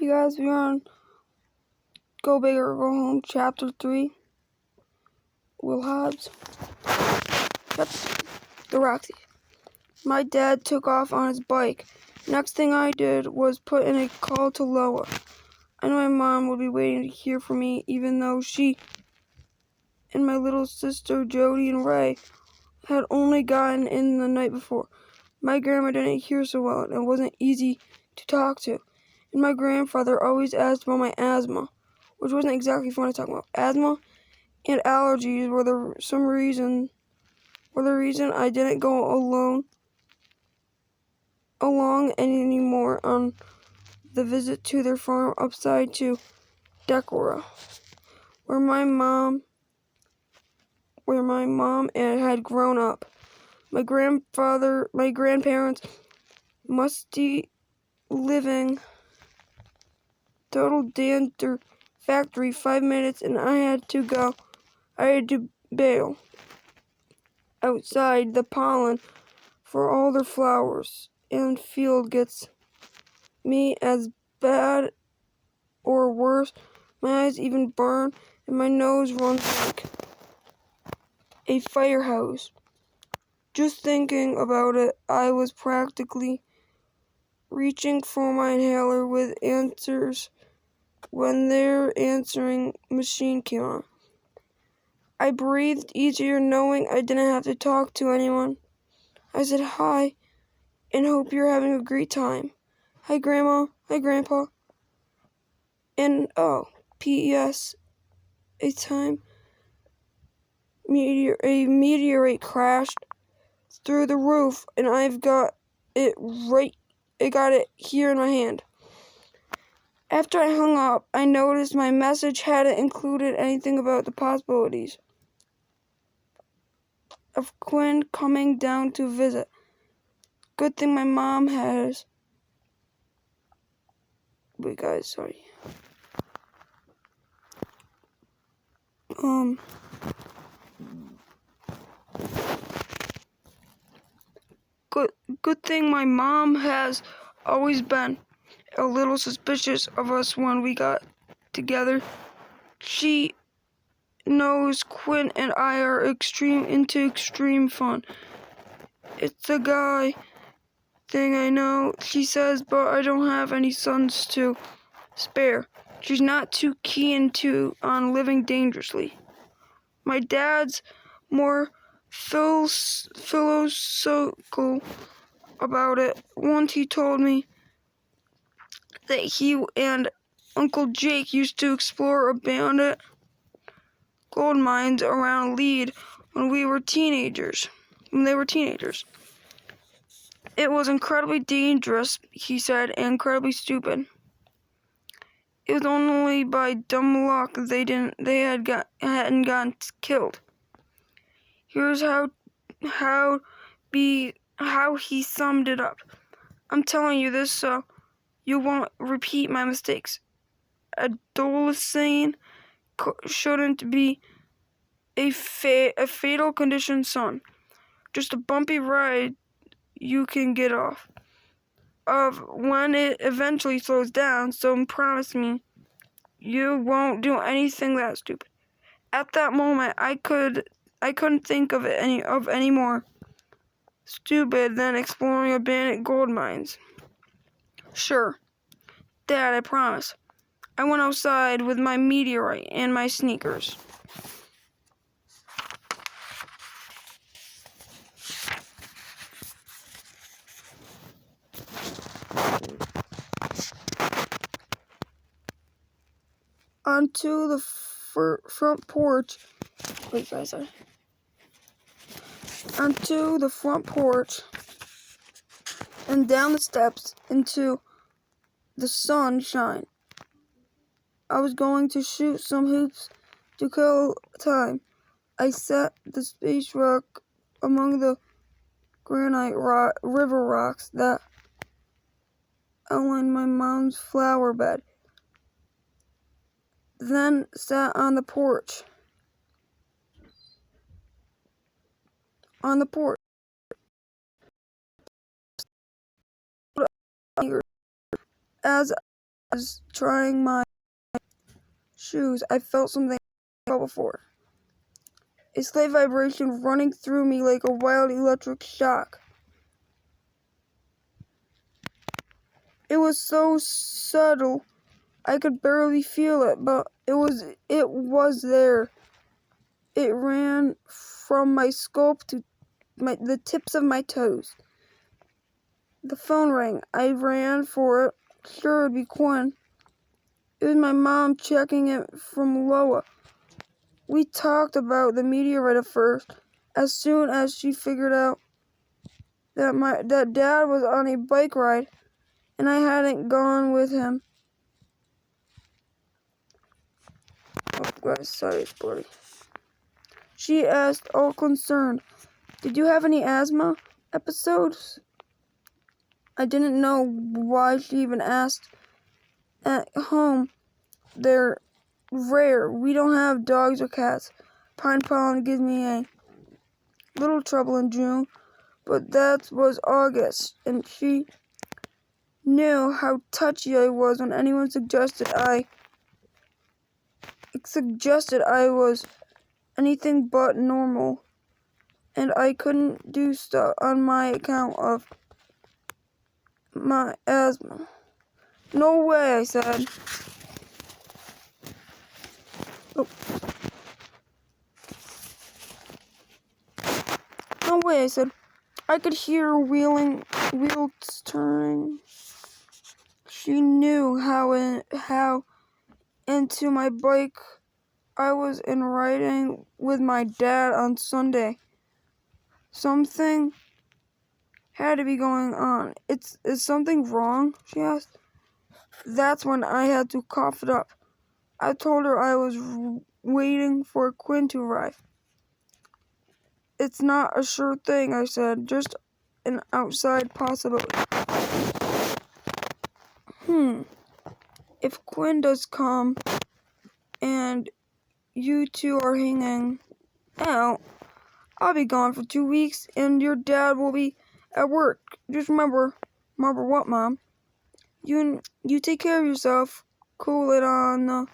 Hey guys, we're on Go Big or Go Home, Chapter 3. Will Hobbs. Yep, the Roxy. My dad took off on his bike. Next thing I did was put in a call to Loa. I knew my mom would be waiting to hear from me, even though she and my little sister Jody and Ray had only gotten in the night before. My grandma didn't hear so well, and it wasn't easy to talk to. And my grandfather always asked about my asthma, which wasn't exactly fun to talk about. Asthma and allergies were the reason I didn't go along anymore on the visit to their farm upside to Decorah, where my mom had grown up. My grandparents must be living total dander factory 5 minutes, and I had to bail outside the pollen for all their flowers and field gets me as bad or worse. My eyes even burn and my nose runs like a fire hose. Just thinking about it, I was practically reaching for my inhaler with answers when their answering machine came on. I breathed easier knowing I didn't have to talk to anyone. I said hi and hope you're having a great time. Hi Grandma, hi Grandpa. And P.S. a meteorite crashed through the roof and I got it here in my hand. After I hung up, I noticed my message hadn't included anything about the possibilities of Quinn coming down to visit. Good thing my mom has. Wait, guys, sorry. Good thing my mom has always been a little suspicious of us when we got together. She knows Quinn and I are into extreme fun. It's a guy thing, I know, she says, but I don't have any sons to spare. She's not too keen on living dangerously. My dad's more philosophical about it. Once he told me that he and Uncle Jake used to explore abandoned gold mines around Lead when they were teenagers. It was incredibly dangerous, he said, and incredibly stupid. It was only by dumb luck they hadn't gotten killed. Here's how he summed it up. I'm telling you this so you won't repeat my mistakes. Adolescent shouldn't be a fatal condition, son. Just a bumpy ride you can get off of when it eventually slows down, so promise me you won't do anything that stupid. At that moment, I couldn't think of any more stupid than exploring abandoned gold mines. Sure, Dad, I promise. I went outside with my meteorite and my sneakers. Onto the front porch. Wait, guys, onto the front porch and down the steps into the sunshine. I was going to shoot some hoops to kill time. I set the space rock among the granite river rocks that outlined my mom's flower bed. Then sat on the porch. As was trying my shoes, I felt something I felt before. A slight vibration running through me like a wild electric shock. It was so subtle I could barely feel it, but it was there. It ran from my scalp to the tips of my toes. The phone rang. I ran for it. Sure, it'd be Quinn. It was my mom checking it from Loa. We talked about the meteorite at first. As soon as she figured out that Dad was on a bike ride and I hadn't gone with him. Oh, guys, sorry, buddy. She asked, all concerned, "Did you have any asthma episodes?" I didn't know why she even asked. At home, they're rare. We don't have dogs or cats. Pine pollen gives me a little trouble in June, but that was August, and she knew how touchy I was when anyone suggested I was anything but normal, and I couldn't do stuff on my account of my asthma. No way, I said. Oh. No way, I said. I could hear wheels turning. She knew how into my bike I was in riding with my dad on Sunday. Something had to be going on. Is something wrong? She asked. That's when I had to cough it up. I told her I was waiting for Quinn to arrive. It's not a sure thing, I said, just an outside possibility. If Quinn does come and you two are hanging out, I'll be gone for 2 weeks and your dad will be at work. Just remember what, Mom? You take care of yourself. Cool it on the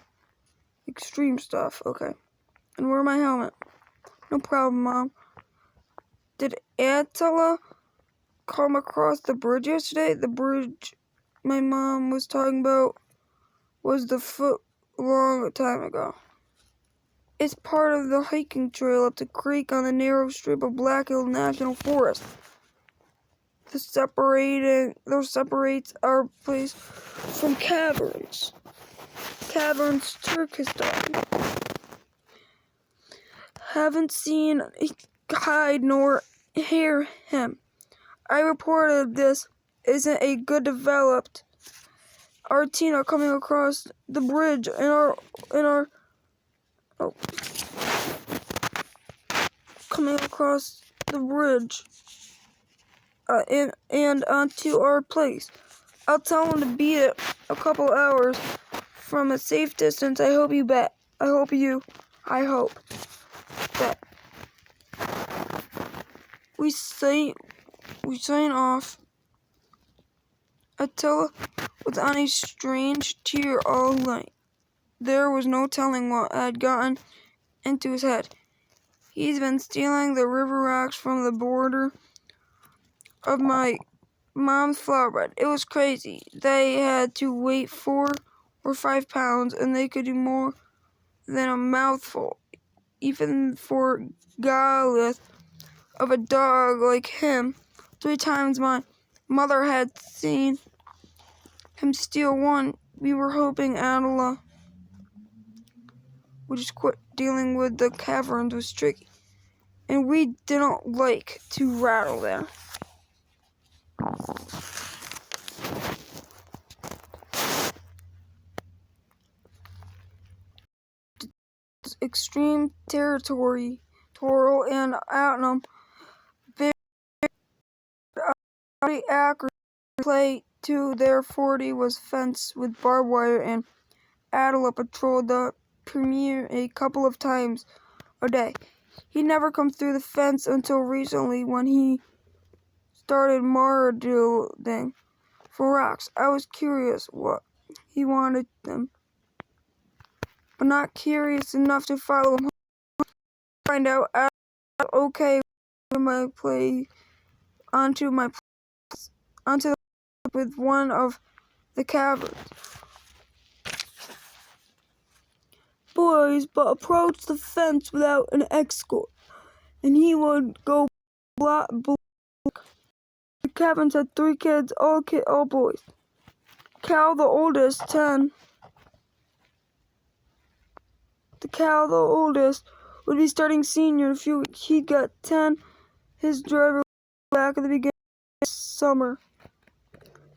extreme stuff, okay? And wear my helmet. No problem, Mom. Did Attila come across the bridge yesterday? The bridge my mom was talking about was the foot long a time ago. It's part of the hiking trail up the creek on the narrow strip of Black Hill National Forest. That separates our place from caverns. Caverns, Turkestan. Haven't seen a hide nor hear him. I reported this isn't a good developed. Our team are coming across the bridge coming across the bridge and onto our place. I'll tell them to beat it a couple hours from a safe distance. I hope that we sign off. Attila was on a strange tear all night. There was no telling what had gotten into his head. He's been stealing the river rocks from the border of my mom's flower bed. It was crazy. They had to weigh 4 or 5 pounds, and they could do more than a mouthful. Even for Goliath of a dog like him, 3 times my mother had seen him steal one. We were hoping Attila would just quit dealing with the caverns was tricky. And we didn't like to rattle there. Extreme territorial and Atnam very accurate play to their 40 was fenced with barbed wire, and Attila patrolled the perimeter a couple of times a day. He never come through the fence until recently when he started marauding for rocks. I was curious what he wanted them, but not curious enough to follow him home. Find out okay my play onto the with one of the caverns. Boys but approached the fence without an escort, and he would go block. The caverns had 3 kids, all boys. Cal, the oldest, 10. Cal, the oldest, would be starting senior in a few weeks. He got 10. His driver back at the beginning of summer.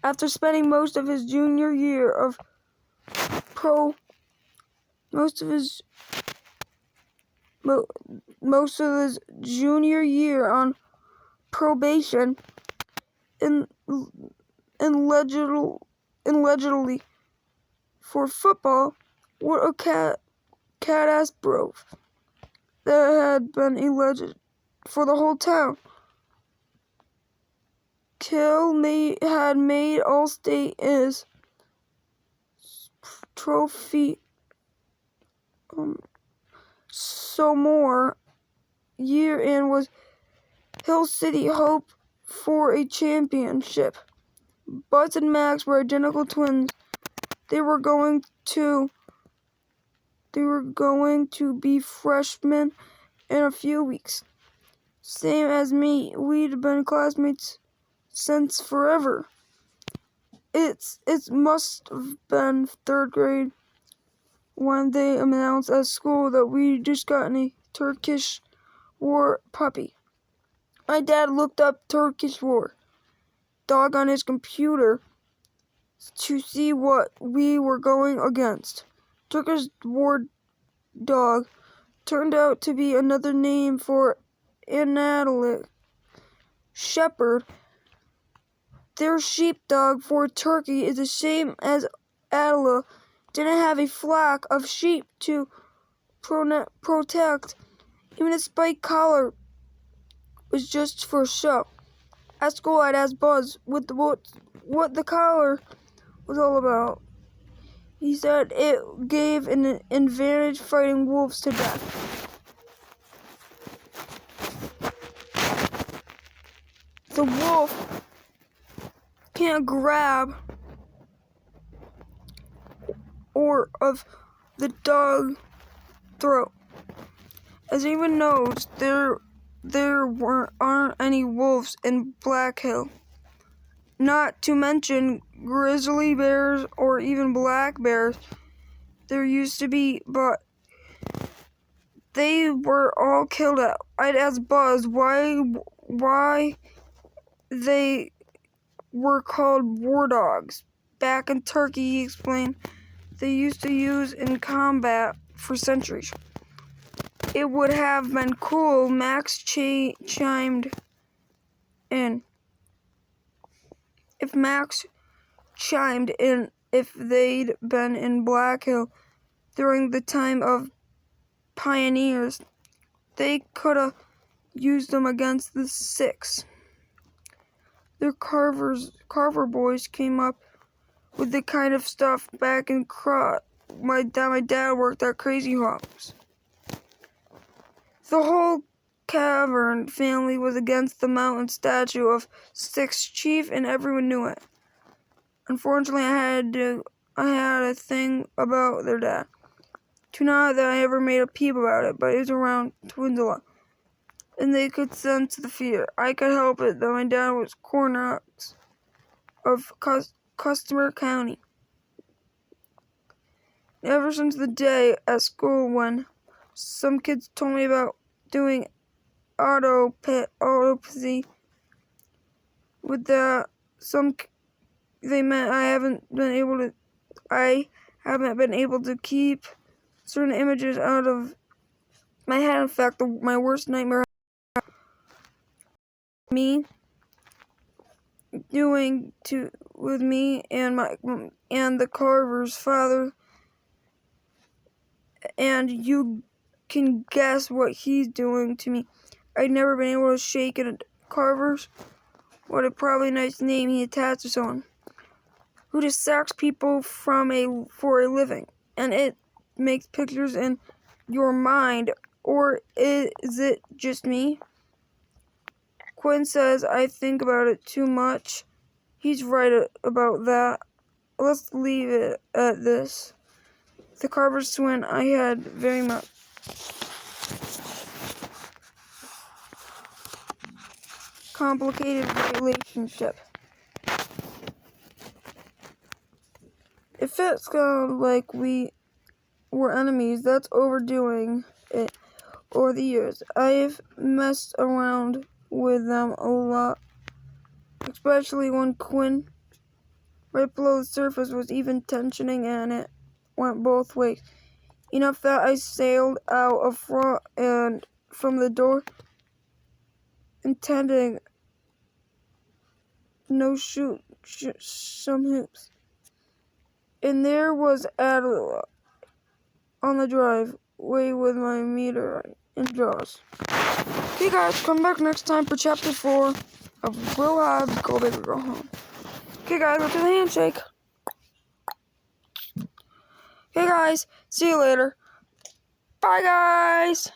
After spending most of his junior year on probation allegedly for football, what a cat-ass bro that had been alleged for the whole town. Cal had made All-State his trophy. Sophomore year and was Hill City hope for a championship. Buzz and Max were identical twins. They were going to be freshmen in a few weeks. Same as me. We'd been classmates since forever. It must have been 3rd grade when they announced at school that we'd just gotten a Turkish war puppy. My dad looked up Turkish war dog on his computer to see what we were going against. Turkish war dog turned out to be another name for Anatolian shepherd. Their sheepdog for Turkey is the same as Attila. Didn't have a flock of sheep to protect. Even a spiked collar was just for show. At school, I'd ask Buzz what the collar was all about. He said it gave an advantage fighting wolves to death. The wolf can't grab or of the dog's throat. As everyone knows, there aren't any wolves in Black Hill. Not to mention grizzly bears or even black bears. There used to be, but they were all killed out. I'd ask Buzz why they were called war dogs. Back in Turkey, he explained, they used to use in combat for centuries. It would have been cool. Max chimed in. If Max chimed in if they'd been in Black Hill during the time of pioneers, they could have used them against the Six. Their carver boys came up with the kind of stuff back in my dad worked at Crazy Hobbs. The whole Cavern family was against the mountain statue of Six Chief, and everyone knew it. Unfortunately, I had a thing about their dad. Not that I ever made a peep about it, but it was around twins a lot, and they could sense the fear. I could help it that my dad was Cornux of Customer County. Ever since the day at school when some kids told me about doing autopsy with that, they meant I haven't been able to keep certain images out of my head. In fact, my worst nightmare me doing with me and the carver's father, and you can guess what he's doing to me. I'd never been able to shake it. Carver's, what a probably nice name he attached to someone. who just sacks people for a living, and it makes pictures in your mind, or is it just me? Quinn says I think about it too much. He's right about that. Let's leave it at this. The Carver's twin I had very much complicated relationship. If it sounded like we were enemies, that's overdoing it. Over the years, I've messed around with them a lot, especially when Quinn, right below the surface, was even tensioning, and it went both ways. Enough that I sailed out of front and from the door, intending no shoot some hoops. And there was Adela on the driveway with my meter and jaws. Okay guys, come back next time for chapter 4 of Will Hobbs Go Big or Go Home. Okay guys, let's do the handshake. Okay guys, see you later. Bye guys!